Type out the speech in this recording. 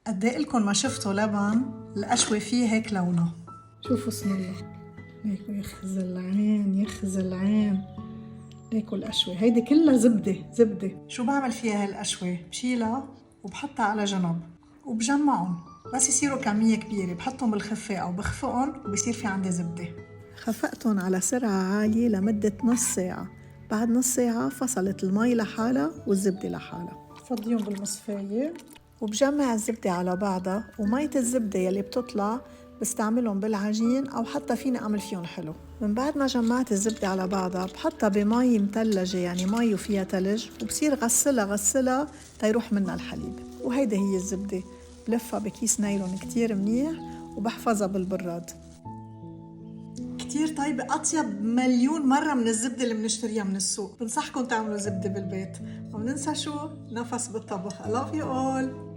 قد ايه لكم ما شفتوا لبن القشوة فيه هيك لونه؟ شوفوا اسم الله، ليكوا يخزي العين يخزي العين. ليكوا القشوة هيدي كلها زبدة. شو بعمل فيها هالقشوة؟ بشيلها وبحطها على جنب وبجمعهم، بس يصيروا كمية كبيرة بحطهم بالخفة أو بخفقهم وبصير في عندي زبدة. خفقتهم على سرعة عالية لمدة نص ساعة. بعد نص ساعة فصلت المي لحالها والزبدة لحالها. فضيهم بالمصفاية وبجمع الزبدة على بعضها، ومية الزبدة يلي بتطلع بستعملهم بالعجين أو حتى فيني أعمل فيهم حلو. من بعد ما جمعت الزبدة على بعضها بحطها بمي متلجة، يعني مي وفيها تلج، وبصير غسلها تيروح منها الحليب. وهيدا هي الزبدة، بلفها بكيس نايلون كتير منيح وبحفظها بالبراد. كتير طيبة، أطيب مليون مرة من الزبدة اللي بنشتريها من السوق. بنصحكم تعملوا زبدة بالبيت. ومننسى شو؟ نفس بالطبخ. I love you all.